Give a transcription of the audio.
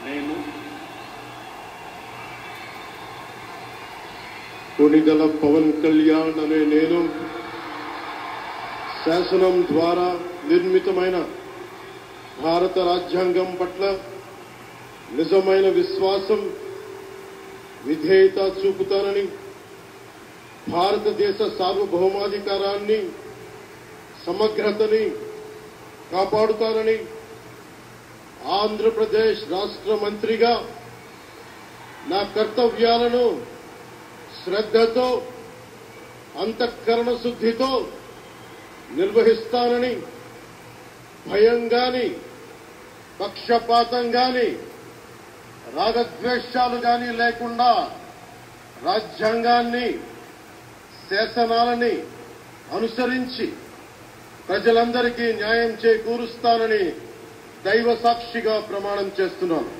నేను కొణిదెల పవన్ కళ్యాణ్ అనే నేను శాసనం ద్వారా నిర్మితమైన భారత రాజ్యాంగం పట్ల నిజమైన విశ్వాసం విధేయత చూపుతానని, భారతదేశ సార్వభౌమాధికారాన్ని సమగ్రతని కాపాడుతానని, ఆంధ్రప్రదేశ్ రాష్ట్ర మంత్రిగా నా కర్తవ్యాలను శ్రద్ధతో అంతఃకరణ శుద్ధితో నిర్వహిస్తానని, భయం గాని పక్షపాతం గాని రాగద్వేషాలు గాని లేకుండా రాజ్యాంగాన్ని శాసనాలని అనుసరించి ప్రజలందరికీ న్యాయం చేకూరుస్తానని దైవ సాక్షిగా ప్రమాణం చేస్తున్నాను.